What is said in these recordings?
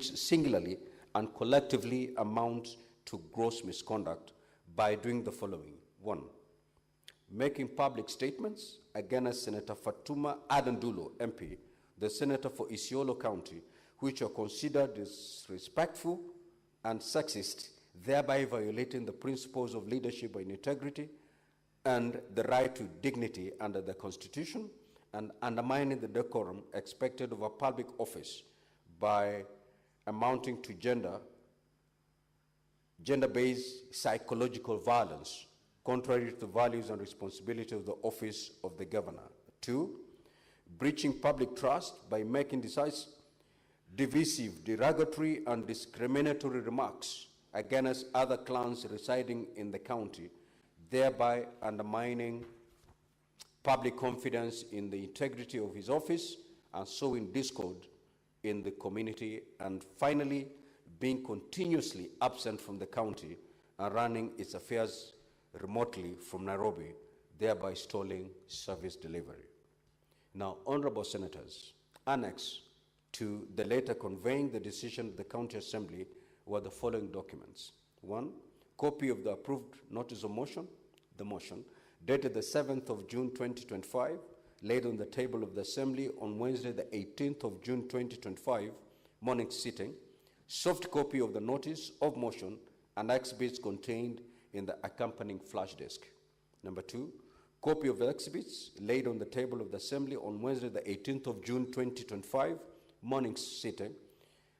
which singularly and collectively amounts to gross misconduct by doing the following. 1. Making public statements against Senator Fatuma Adandulo, MP, the senator for Isiolo County, which are considered disrespectful and sexist, thereby violating the principles of leadership and integrity and the right to dignity under the Constitution, and undermining the decorum expected of a public office by amounting to gender-based psychological violence, contrary to the values and responsibility of the office of the governor. 2, breaching public trust by making divisive, derogatory, and discriminatory remarks against other clans residing in the county, thereby undermining public confidence in the integrity of his office and sowing discord in the community. And finally, being continuously absent from the county and running its affairs remotely from Nairobi, thereby stalling service delivery. Now, honorable senators, annexed to the letter conveying the decision of the County Assembly were the following documents. 1, copy of the approved notice of motion, the motion, dated the 7th of June 2025, laid on the table of the Assembly on Wednesday the 18th of June 2025, morning sitting, soft copy of the notice of motion and exhibits contained in the accompanying flash disk. Number 2, copy of the exhibits laid on the table of the Assembly on Wednesday the 18th of June 2025, morning sitting,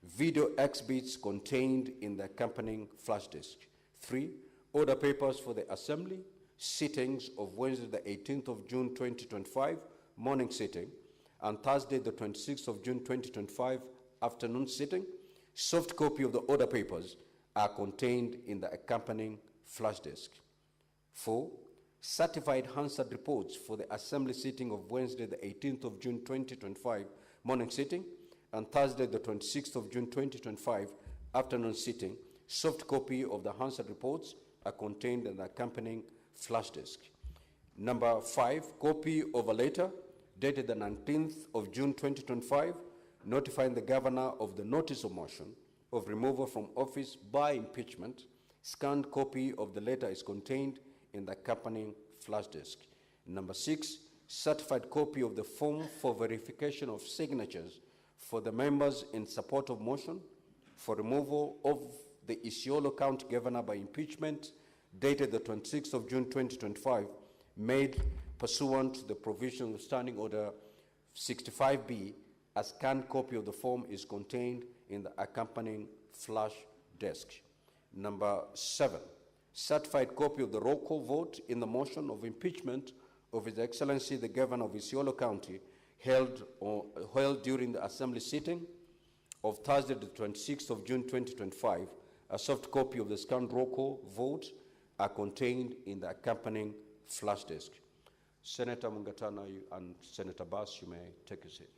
video exhibits contained in the accompanying flash disk. 3, order papers for the Assembly sittings of Wednesday the 18th of June 2025, morning sitting, and Thursday the 26th of June 2025, afternoon sitting. Soft copy of the order papers are contained in the accompanying flash disk. 4, certified Hansard reports for the Assembly sitting of Wednesday the 18th of June 2025, morning sitting, and Thursday the 26th of June 2025, afternoon sitting. Soft copy of the Hansard reports are contained in the accompanying flash disk. Number 5, copy of a letter dated the 19th of June 2025, notifying the governor of the notice of motion of removal from office by impeachment. Scanned copy of the letter is contained in the accompanying flash disk. Number 6, certified copy of the form for verification of signatures for the members in support of motion for removal of the Isiolo County governor by impeachment, dated the 26th of June 2025, made pursuant to the provision of Standing Order 65B. A scanned copy of the form is contained in the accompanying flash disk. Number 7, certified copy of the roll call vote in the motion of impeachment of His Excellency the Governor of Isiolo County, held during the Assembly sitting of Thursday the 26th of June 2025. A soft copy of the scanned roll call vote are contained in the accompanying flash disk. Senator Mungatana and Senator Bass, you may take a seat.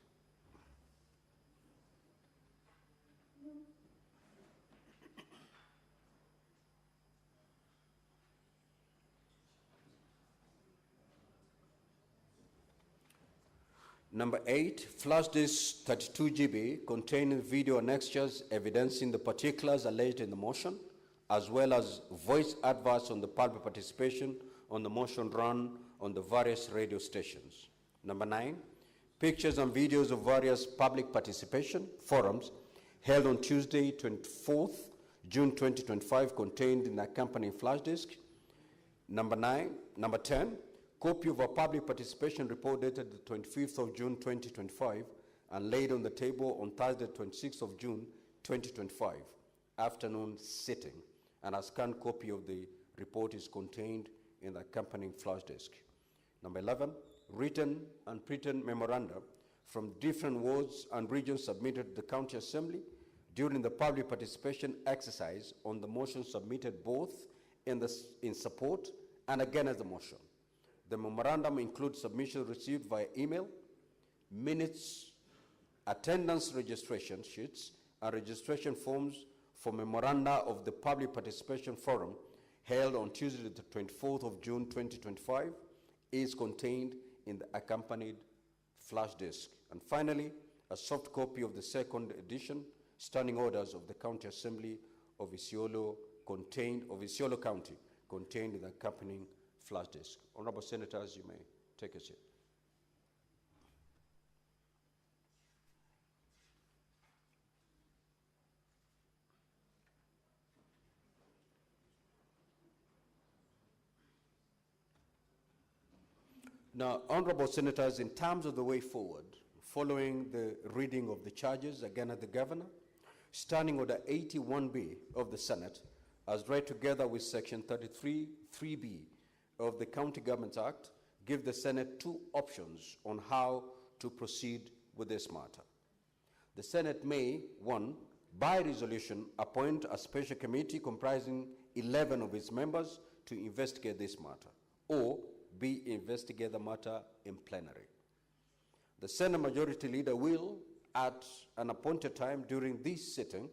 Number 8, flash disk 32 GB containing video annexures evidencing the particulars alleged in the motion, as well as voice adverts on the public participation on the motion run on the various radio stations. Number 9, pictures and videos of various public participation forums held on Tuesday, 24th June 2025, contained in the accompanying flash disk. Number 10, copy of a public participation report dated the 25th of June 2025 and laid on the table on Thursday, 26th of June 2025, afternoon sitting, and a scanned copy of the report is contained in the accompanying flash disk. Number 11, written and printed memoranda from different wards and regions submitted to the County Assembly during the public participation exercise on the motion submitted both in support and against the motion. The memorandum includes submissions received via email, minutes, attendance registration sheets, and registration forms for memoranda of the Public Participation Forum held on Tuesday, the 24th of June 2025, is contained in the accompanied flash disk. And finally, a soft copy of the second edition standing orders of the County Assembly of Isiolo County contained in the accompanying flash disk. Honorable Senators, you may take a seat. Now, Honorable Senators, in terms of the way forward, following the reading of the charges against the Governor, Standing Order 81B of the Senate, as read together with Section 33(3)B of the County Government Act, give the Senate two options on how to proceed with this matter. The Senate may, 1, by resolution, appoint a special committee comprising 11 of its members to investigate this matter, or B, investigate the matter in plenary. The Senate Majority Leader will, at an appointed time during this sitting,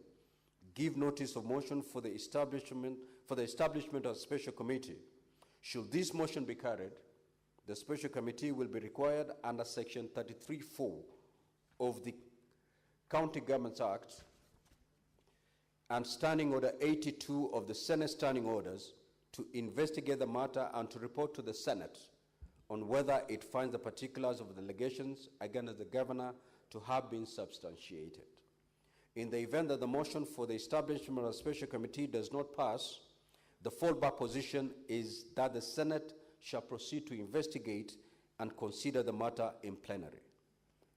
give notice of motion for the establishment of a special committee. Should this motion be carried, the special committee will be required under Section 33(4) of the County Government Act and Standing Order 82 of the Senate Standing Orders to investigate the matter and to report to the Senate on whether it finds the particulars of the allegations against the Governor to have been substantiated. In the event that the motion for the establishment of a special committee does not pass, the fallback position is that the Senate shall proceed to investigate and consider the matter in plenary.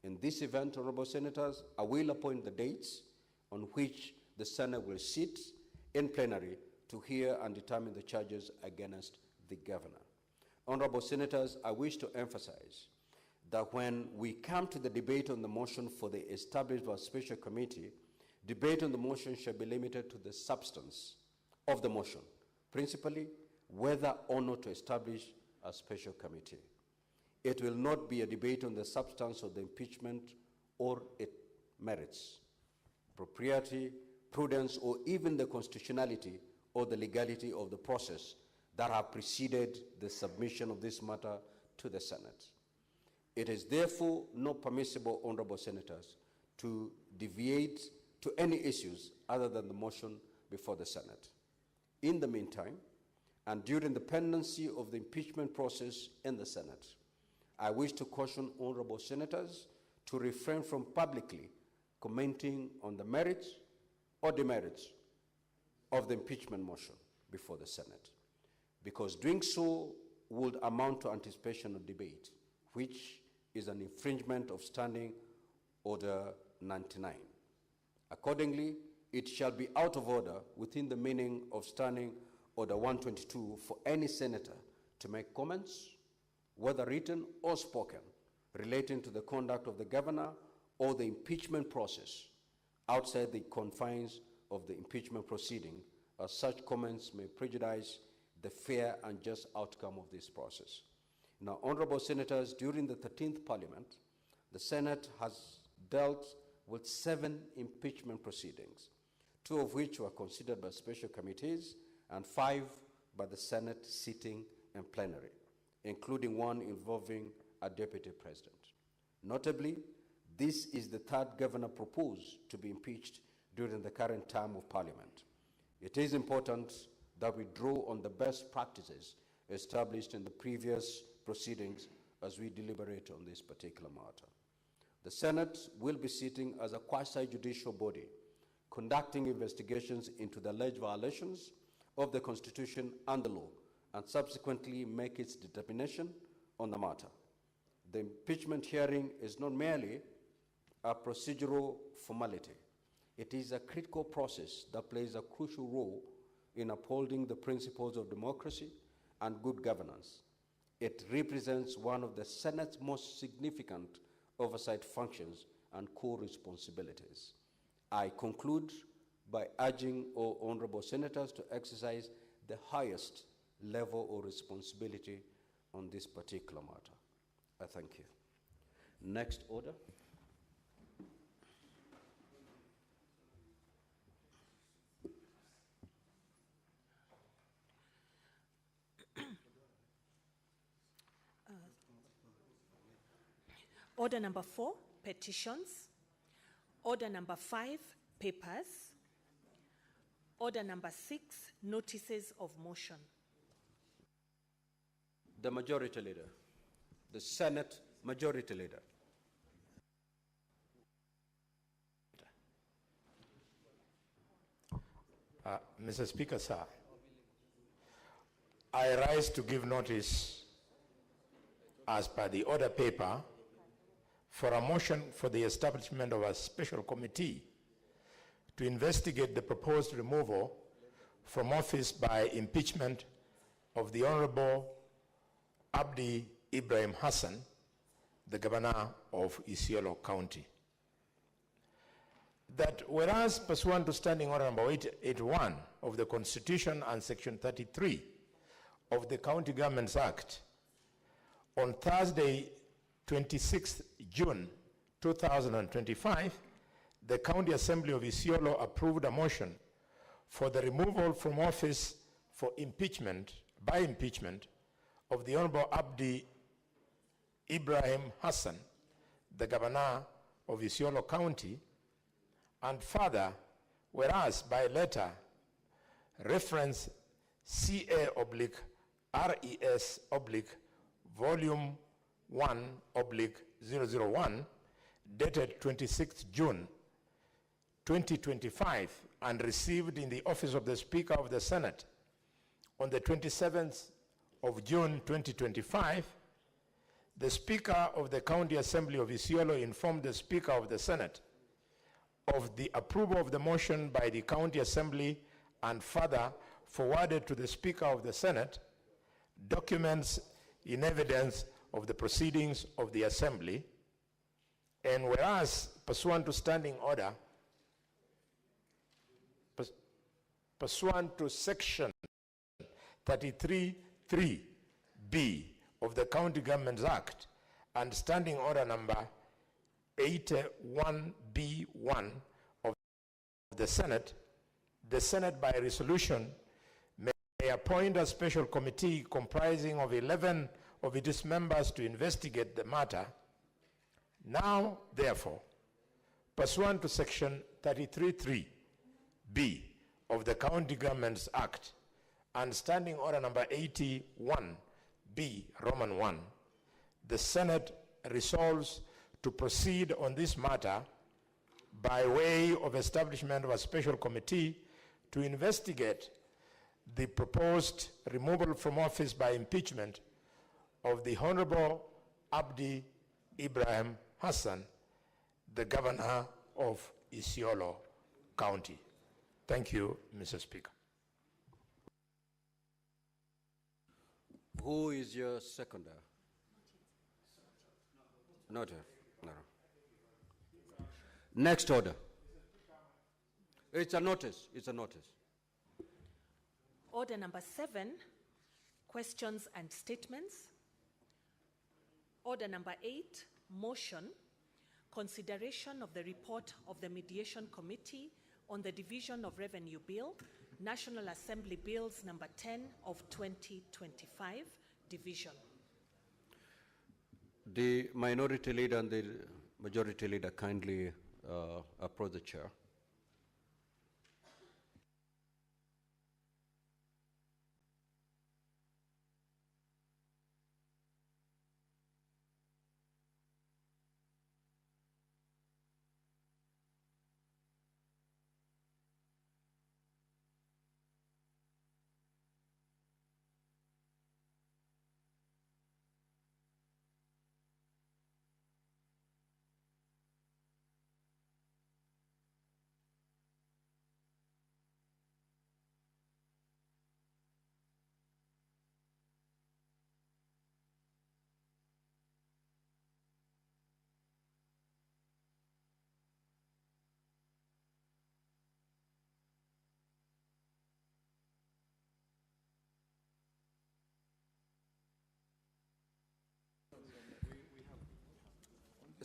In this event, Honorable Senators, I will appoint the dates on which the Senate will sit in plenary to hear and determine the charges against the Governor. Honorable Senators, I wish to emphasize that when we come to the debate on the motion for the establishment of a special committee, debate on the motion shall be limited to the substance of the motion, principally whether or not to establish a special committee. It will not be a debate on the substance of the impeachment or its merits, propriety, prudence, or even the constitutionality or the legality of the process that have preceded the submission of this matter to the Senate. It is therefore not permissible, Honorable Senators, to deviate to any issues other than the motion before the Senate. In the meantime, and during the pendency of the impeachment process in the Senate, I wish to caution Honorable Senators to refrain from publicly commenting on the merits or demerits of the impeachment motion before the Senate, because doing so would amount to anticipation of debate, which is an infringement of Standing Order 99. Accordingly, it shall be out of order within the meaning of Standing Order 122 for any senator to make comments, whether written or spoken, relating to the conduct of the Governor or the impeachment process outside the confines of the impeachment proceeding, as such comments may prejudice the fair and just outcome of this process. Now, Honorable Senators, during the 13th Parliament, the Senate has dealt with 7 impeachment proceedings, 2 of which were considered by special committees and 5 by the Senate sitting in plenary, including one involving a deputy president. Notably, this is the 3rd governor proposed to be impeached during the current term of Parliament. It is important that we draw on the best practices established in the previous proceedings as we deliberate on this particular matter. The Senate will be sitting as a quasi-judicial body, conducting investigations into the alleged violations of the Constitution and the law, and subsequently make its determination on the matter. The impeachment hearing is not merely a procedural formality. It is a critical process that plays a crucial role in upholding the principles of democracy and good governance. It represents one of the Senate's most significant oversight functions and core responsibilities. I conclude by urging all honorable senators to exercise the highest level of responsibility on this particular matter. I thank you. Next order. Order number 4, petitions. Order number 5, papers. Order number 6, notices of motion. The Majority Leader. The Senate Majority Leader. Mr. Speaker, sir, I rise to give notice as per the order paper for a motion for the establishment of a special committee to investigate the proposed removal from office by impeachment of the Honorable Abdi Ibrahim Hassan, the Governor of Isiolo County. That whereas pursuant to Standing Order number 881 of the Constitution and Section 33 of the County Governments Act, on Thursday, 26th June 2025, the County Assembly of Isiolo approved a motion for the removal from office for impeachment, by impeachment, of the Honorable Abdi Ibrahim Hassan, the Governor of Isiolo County, and further, whereas by letter reference CA/RES/Volume 1/001, dated 26th June 2025, and received in the office of the Speaker of the Senate on the 27th of June 2025, the Speaker of the County Assembly of Isiolo informed the Speaker of the Senate of the approval of the motion by the County Assembly, and further forwarded to the Speaker of the Senate documents in evidence of the proceedings of the Assembly. And whereas pursuant to Standing Order, pursuant to Section 33(3)(b) of the County Governments Act and Standing Order number 81(b)(1) of the Senate by resolution may appoint a special committee comprising of 11 of its members to investigate the matter. Now, therefore, pursuant to Section 33(3)(b) of the County Governments Act and Standing Order number 81(b) Roman 1, the Senate resolves to proceed on this matter by way of establishment of a special committee to investigate the proposed removal from office by impeachment of the Honorable Abdi Ibrahim Hassan, the Governor of Isiolo County. Thank you, Mr. Speaker. Who is your seconder? Not here. No. Next order. It's a notice. It's a notice. Order number 7, questions and statements. Order number 8, motion, consideration of the report of the Mediation Committee on the Division of Revenue Bill, National Assembly Bills number 10 of 2025, division. The Minority Leader and the Majority Leader kindly approach the chair.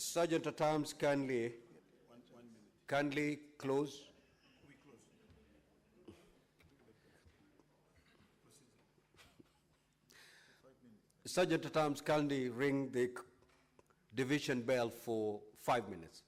Sergeant at Arms, kindly close. Sergeant at Arms, kindly ring the division bell for 5 minutes.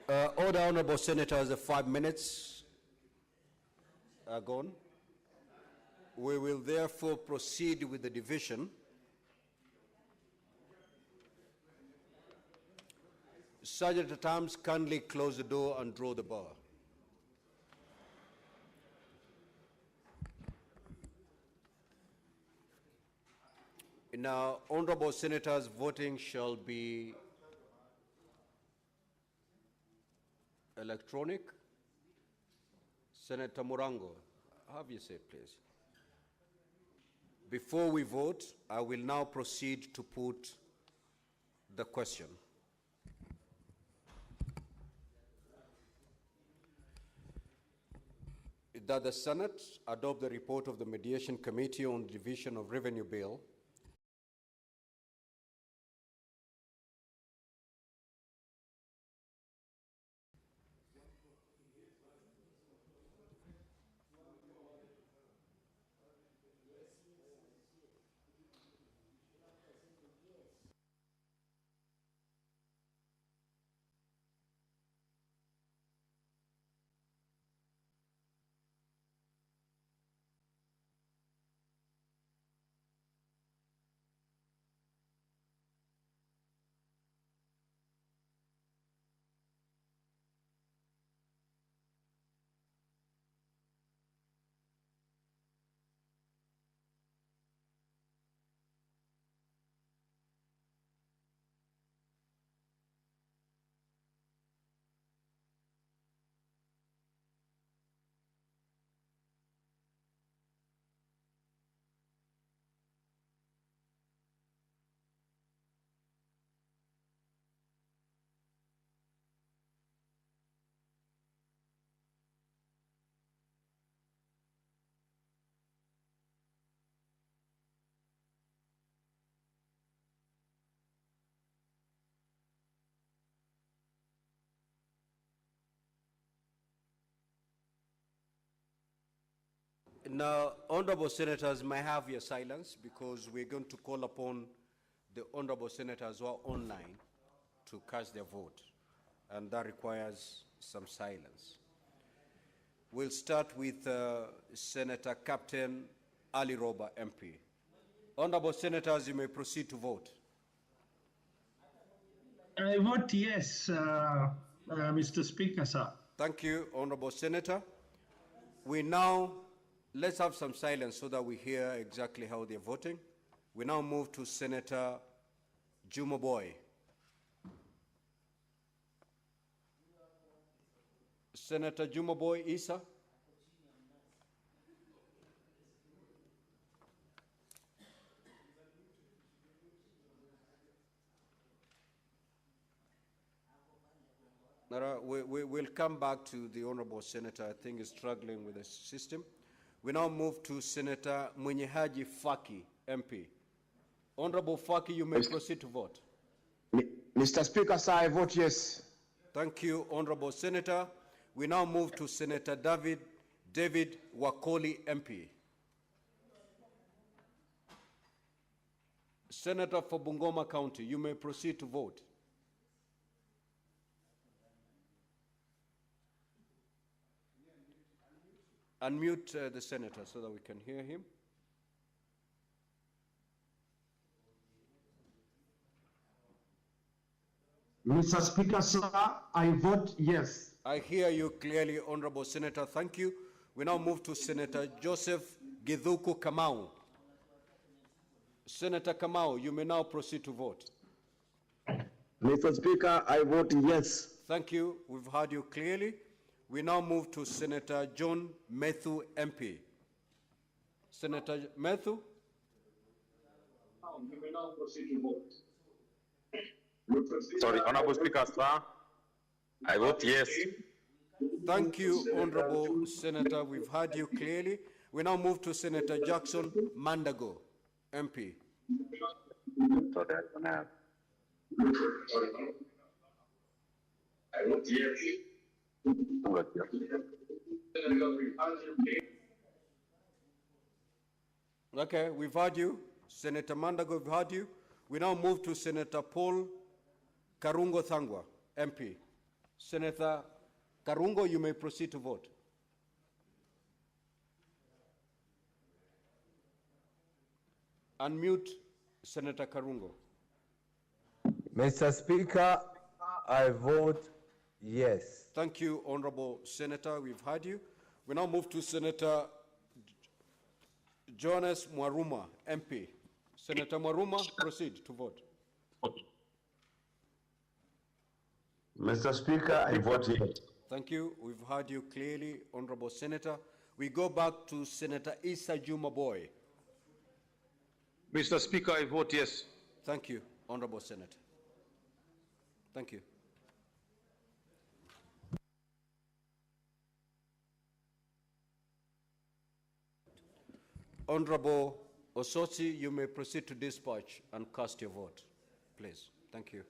Order, honorable senators, the 5 minutes are gone. We will therefore proceed with the division. Sergeant at arms, kindly close the door and draw the bar. Now, honorable senators, voting shall be electronic. Senator Murango, have your seat, please. Before we vote, I will now proceed to put the question. That the Senate adopt the report of the Mediation Committee on the Division of Revenue Bill Now, honorable senators, may I have your silence because we're going to call upon the honorable senators who are online to cast their vote, and that requires some silence. We'll start with Senator Captain Ali Roba, MP. Honorable senators, you may proceed to vote. I vote yes, Mr. Speaker, sir. Thank you, honorable senator. Let's have some silence so that we hear exactly how they're voting. We now move to Senator Juma Boy. Senator Juma Boy Isa. We'll come back to the honorable senator. I think is struggling with the system. We now move to Senator Mwenyehaji Faki, MP. Honorable Faki, you may proceed to vote. Mr. Speaker, sir, I vote yes. Thank you, honorable senator. We now move to Senator David Wakoli, MP. Senator for Bungoma County, you may proceed to vote. Unmute the senator so that we can hear him. Mr. Speaker, sir, I vote yes. I hear you clearly, honorable senator. Thank you. We now move to Senator Joseph Githuku Kamau. Senator Kamau, you may now proceed to vote. Mr. Speaker, I vote yes. Thank you. We've heard you clearly. We now move to Senator John Methu, MP. Senator Methu? You may now proceed to vote. Sorry, Honorable Speaker, sir, I vote yes. Thank you, Honorable Senator. We've heard you clearly. We now move to Senator Jackson Mandago, MP. Sorry, I don't have. I vote yes. Okay, we've heard you. Senator Mandago, we've heard you. We now move to Senator Paul Karungo Thangwa, MP. Senator Karungo, you may proceed to vote. Unmute Senator Karungo. Mr. Speaker, I vote yes. Thank you, Honorable Senator. We've heard you. We now move to Senator Jonas Mwaruma, MP. Senator Mwaruma, proceed to vote. Mr. Speaker, I vote yes. Thank you. We've heard you clearly, Honorable Senator. We go back to Senator Issa Juma Boy. Mr. Speaker, I vote yes. Thank you, Honorable Senator. Thank you. Honorable Osotsi, you may proceed to dispatch and cast your vote, please. Thank you.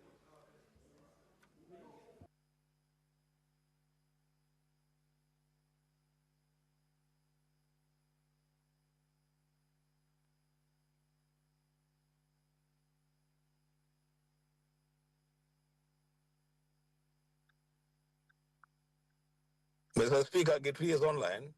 Mr. Speaker, Getri is online.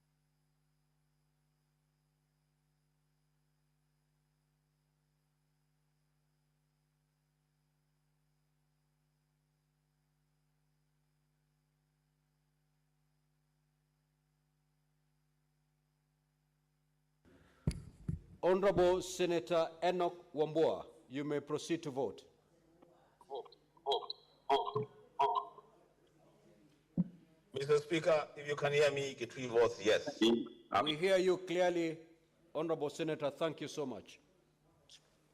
Honorable Senator Enoch Wambua, you may proceed to vote. Mr. Speaker, if you can hear me, Getri votes yes. We hear you clearly, Honorable Senator. Thank you so much.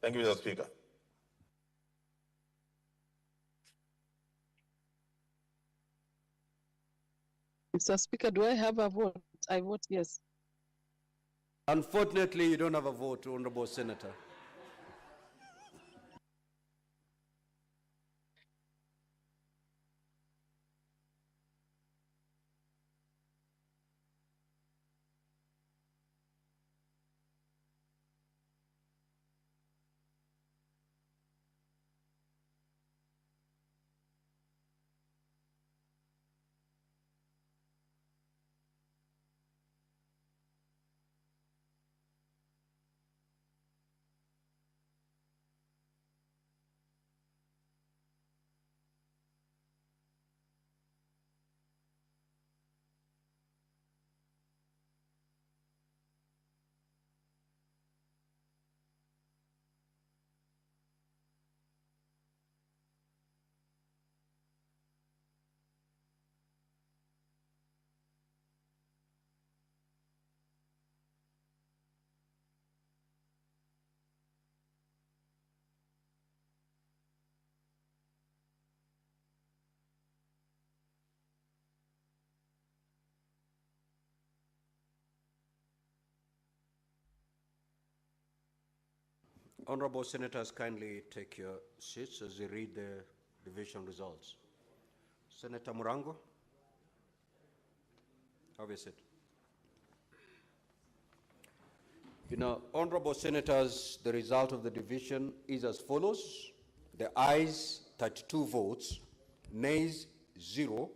Thank you, Mr. Speaker. Mr. Speaker, do I have a vote? I vote yes. Unfortunately, you don't have a vote, Honorable Senator. Honorable Senators, kindly take your seats as we read the division results. Senator Murango, have a seat. Honorable Senators, the result of the division is as follows. The ayes, 32 votes, nays, 0,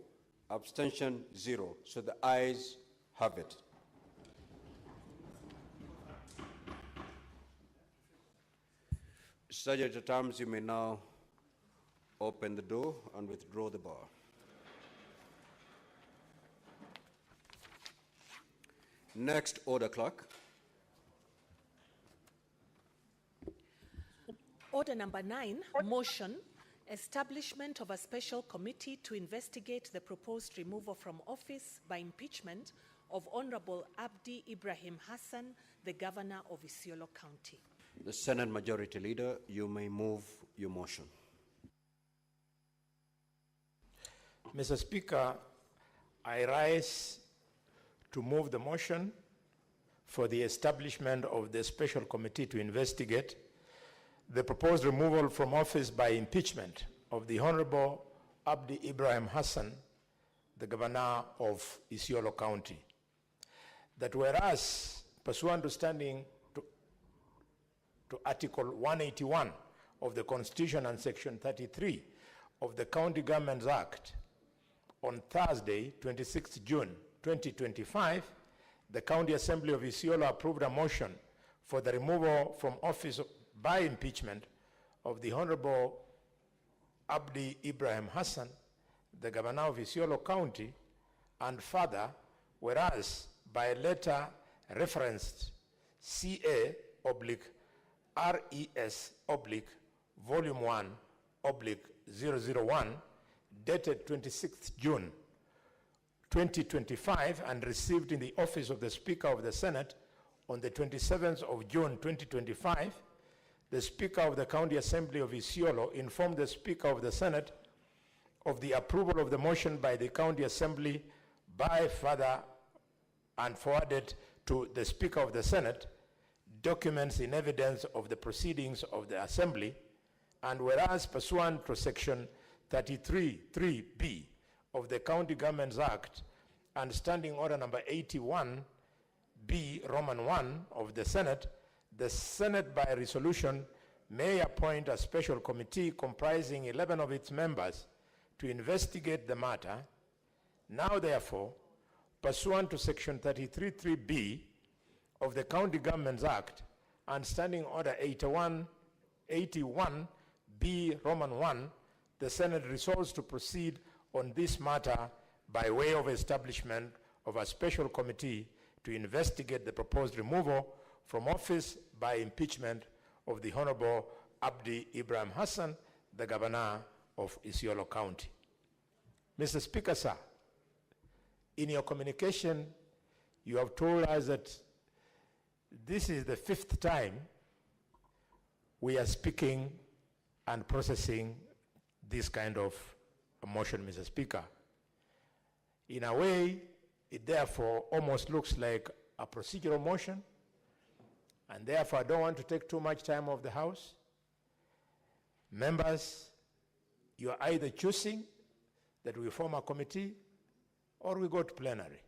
abstention, 0. So the ayes have it. Sergeant at arms, you may now open the door and withdraw the bar. Next, order clerk. Order number 9, motion, establishment of a special committee to investigate the proposed removal from office by impeachment of Honorable Abdi Ibrahim Hassan, the Governor of Isiolo County. The Senate Majority Leader, you may move your motion. Mr. Speaker, I rise to move the motion for the establishment of the special committee to investigate the proposed removal from office by impeachment of the Honorable Abdi Ibrahim Hassan, the Governor of Isiolo County. That whereas, pursuant to standing to Article 181 of the Constitution and Section 33 of the County Governments Act on Thursday, 26 June 2025, the County Assembly of Isiolo approved a motion for the removal from office by impeachment of the Honorable Abdi Ibrahim Hassan, the Governor of Isiolo County, and further, whereas by letter referenced CA/RES/Volume 1/001, dated 26th June 2025 and received in the office of the Speaker of the Senate on the 27th of June 2025, the Speaker of the County Assembly of Isiolo informed the Speaker of the Senate of the approval of the motion by the County Assembly by further and forwarded to the Speaker of the Senate documents in evidence of the proceedings of the Assembly, and whereas pursuant to Section 33(3)(b) of the County Governments Act and Standing Order Number 81(b) Roman 1 of the Senate by resolution may appoint a special committee comprising 11 of its members to investigate the matter. Now, therefore, pursuant to Section 33(3)(b) of the County Governments Act and Standing Order 81(b) Roman 1, the Senate resolves to proceed on this matter by way of establishment of a special committee to investigate the proposed removal from office by impeachment of the Honorable Abdi Ibrahim Hassan, the Governor of Isiolo County. Mr. Speaker, sir, in your communication, you have told us that this is the 5th time we are speaking and processing this kind of a motion, Mr. Speaker. In a way, it therefore almost looks like a procedural motion, and therefore I don't want to take too much time of the House. Members, you are either choosing that we form a committee or we go to plenary.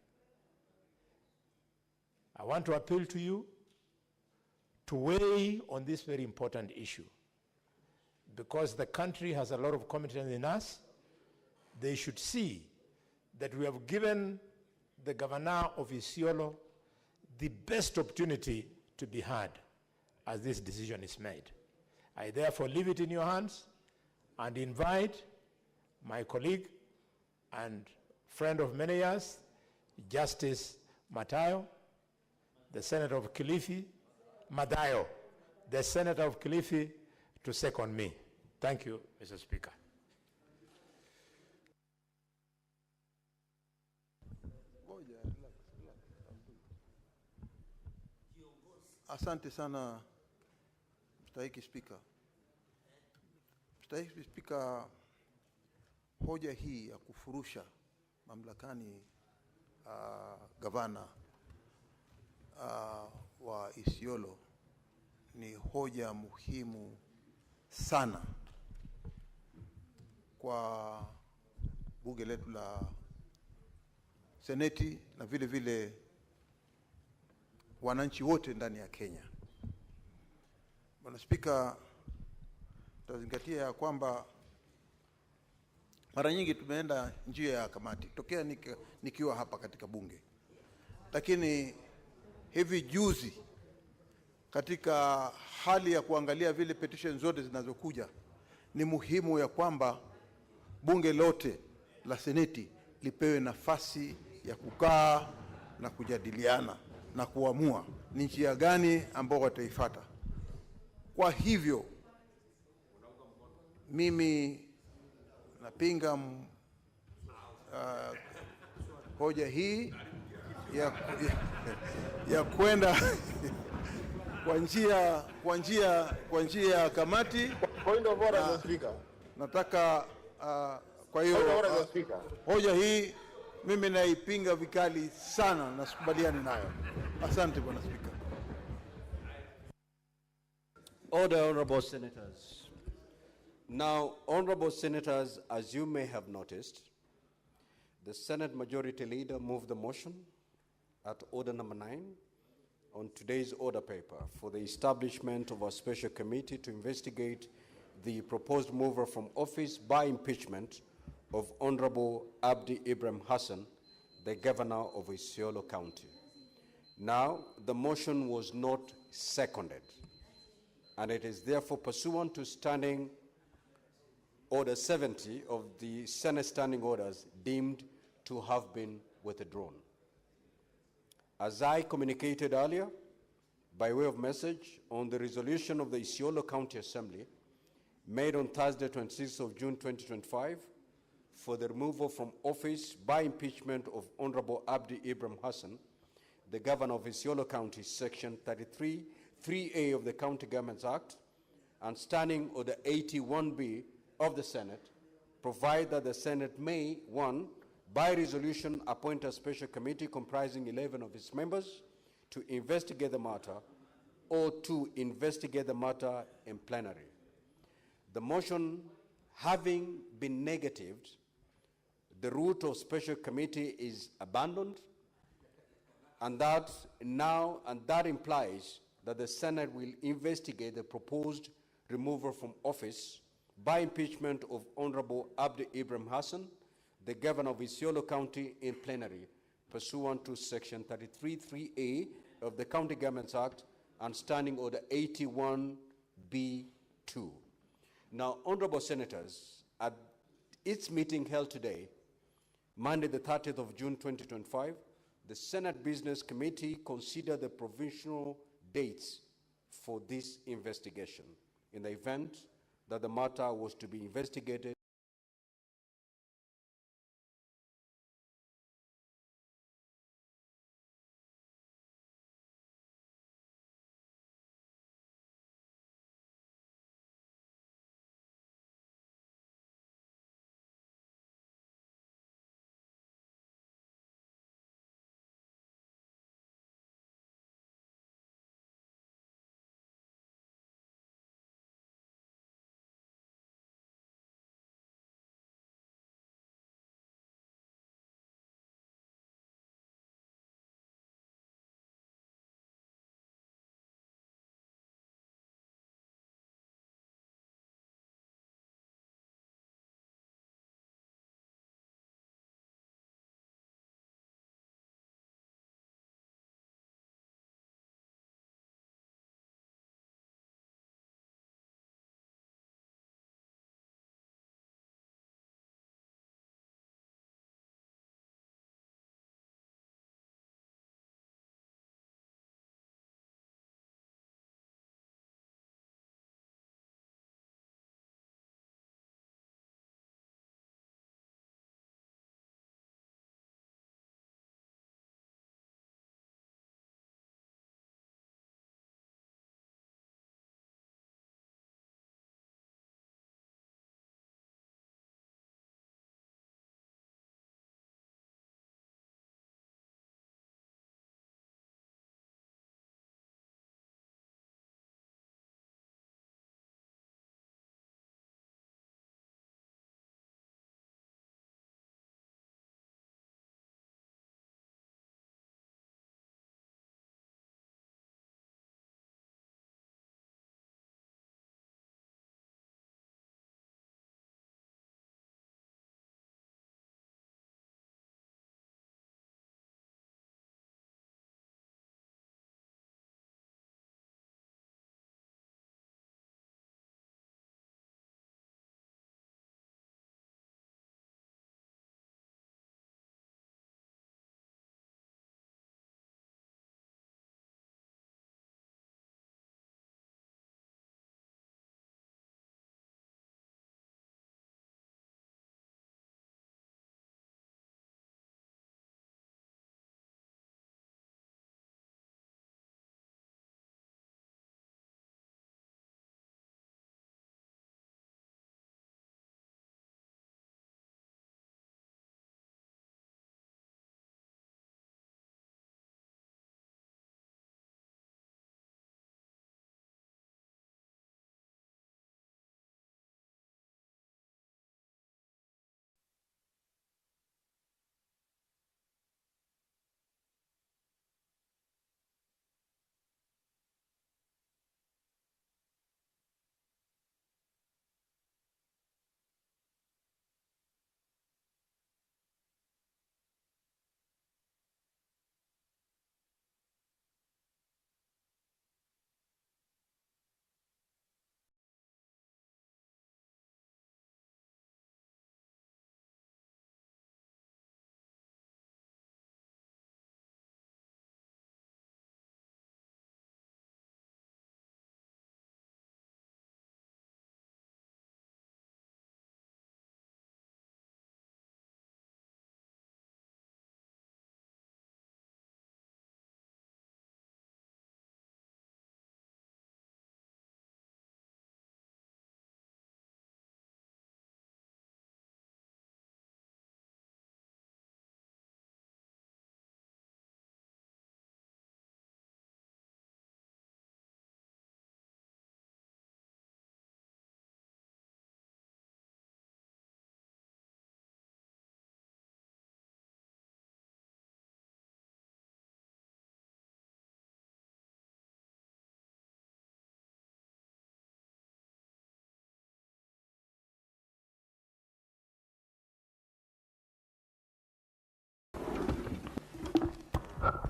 I want to appeal to you to weigh on this very important issue, because the country has a lot of confidence in us. They should see that we have given the Governor of Isiolo the best opportunity to be heard as this decision is made. I therefore leave it in your hands and invite my colleague and friend of many years, Justice Matayo, the Senator of Kilifi, Madayo, the Senator of Kilifi, to second me. Thank you, Mr. Speaker. Asante sana Mstahiki Spika. Mstahiki Spika, hoja hii ya kufurusha mamlakani gavana wa Isiolo ni hoja muhimu sana kwa bunge letu la Seneti na vile vile wananchi wote ndani ya Kenya. Bwana Spika, tutazingatia ya kwamba mara nyingi tumeenda njia ya kamati tokea nikiwa hapa katika bunge, lakini hivi juzi katika hali ya kuangalia vile petition zote zinazokuja, ni muhimu ya kwamba bunge lote la Seneti lipewe nafasi ya kukaa na kujadiliana na kuamua ni njia gani ambao wataifuata. Kwa hivyo mimi napinga hoja hii ya kwenda kwa njia ya kamati. Point of order, Mr. Speaker. Nataka kwa hiyo hoja hii mimi naipinga vikali sana na sikubaliani nayo. Asante Bwana Spika. Order, honorable senators. Now, honorable senators, as you may have noticed, the Senate Majority Leader moved the motion at order number 9 on today's order paper for the establishment of a special committee to investigate the proposed mover from office by impeachment of Honorable Abdi Ibrahim Hassan, the governor of Isiolo County. Now, the motion was not seconded, and it is therefore pursuant to Standing Order 70 of the Senate Standing Orders deemed to have been withdrawn. As I communicated earlier, by way of message on the resolution of the Isiolo County Assembly made on Thursday, 26th of June 2025, for the removal from office by impeachment of Honorable Abdi Ibrahim Hassan, the governor of Isiolo County, Section 33, 3A of the County Governments Act, and Standing Order 81B of the Senate, provide that the Senate may, 1, by resolution, appoint a special committee comprising 11 of its members to investigate the matter, or to investigate the matter in plenary. The motion having been negatived, the route of special committee is abandoned, and that implies that the Senate will investigate the proposed removal from office by impeachment of Honorable Abdi Ibrahim Hassan, the governor of Isiolo County, in plenary, pursuant to Section 33(3)(a) of the County Governments Act and Standing Order 81B2. Now, honorable senators, at its meeting held today, Monday the 30th of June 2025, the Senate Business Committee considered the provisional dates for this investigation in the event that the matter was to be investigated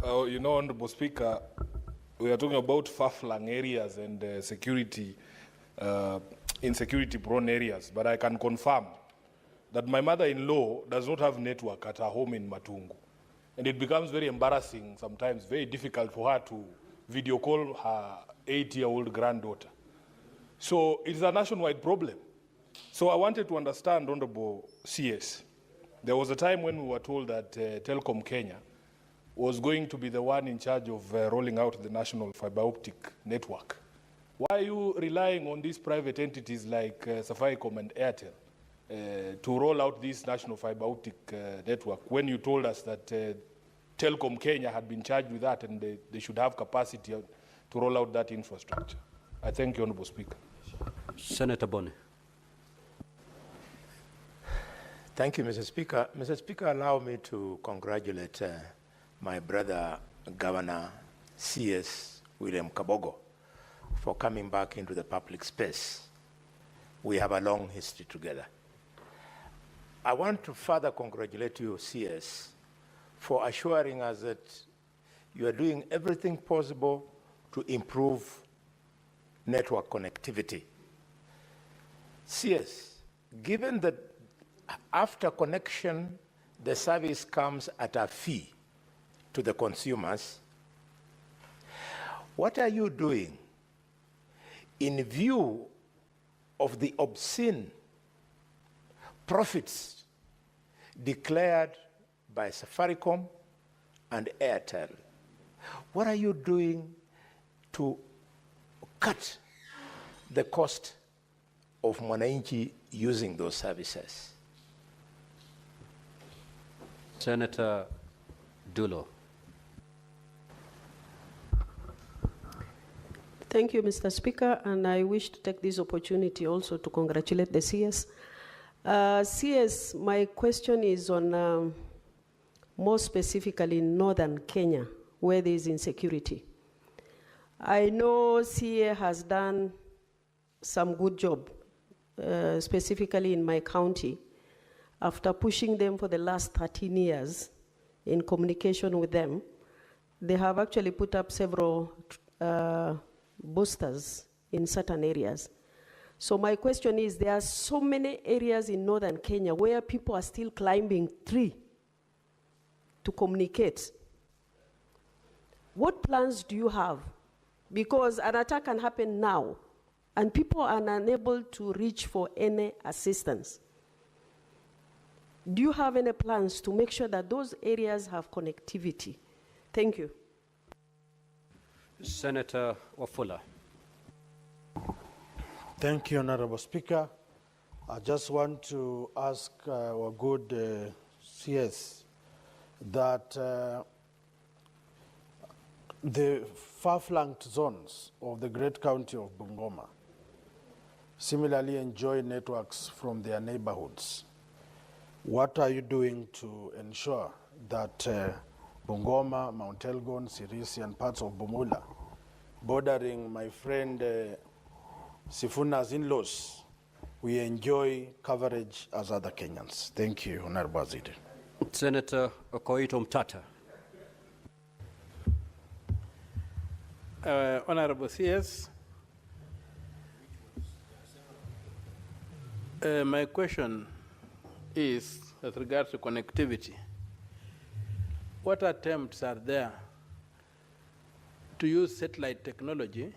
You know, Honorable Speaker, we are talking about far-flung areas and security, insecurity-prone areas, but I can confirm that my mother-in-law does not have network at her home in Matungu. And it becomes very embarrassing, sometimes very difficult for her to video call her 8-year-old granddaughter. So it's a nationwide problem. So I wanted to understand, Honorable CS, there was a time when we were told that Telecom Kenya was going to be the one in charge of rolling out the national fiber optic network. Why are you relying on these private entities like Safaricom and Airtel to roll out this national fiber optic network when you told us that Telecom Kenya had been charged with that and they should have capacity to roll out that infrastructure? I thank you, Honorable Speaker. Senator Bone. Thank you, Mr. Speaker. Mr. Speaker, allow me to congratulate my brother, Governor CS William Kabogo, for coming back into the public space. We have a long history together. I want to further congratulate you, CS, for assuring us that you are doing everything possible to improve network connectivity. CS, given that after connection, the service comes at a fee to the consumers, what are you doing in view of the obscene profits declared by Safaricom and Airtel? What are you doing to cut the cost of Mwananchi using those services? Senator Dulo. Thank you, Mr. Speaker, and I wish to take this opportunity also to congratulate the CS. CS, my question is on more specifically in northern Kenya, where there is insecurity. I know CA has done some good job, specifically in my county, after pushing them for the last 13 years in communication with them. They have actually put up several boosters in certain areas. So my question is, there are so many areas in northern Kenya where people are still climbing trees to communicate. What plans do you have? Because an attack can happen now, and people are unable to reach for any assistance. Do you have any plans to make sure that those areas have connectivity? Thank you. Senator Wafula. Thank you, Honorable Speaker. I just want to ask our good CS that the far-flanked zones of the great county of Bungoma similarly enjoy networks from their neighborhoods. What are you doing to ensure that Bungoma, Mount Elgon, Sirisi, and parts of Bumula, bordering my friend Sifuna's in-laws, we enjoy coverage as other Kenyans? Thank you, Honorable Azide. Senator Okoito Mtata. Honorable CS, my question is with regard to connectivity. What attempts are there to use satellite technology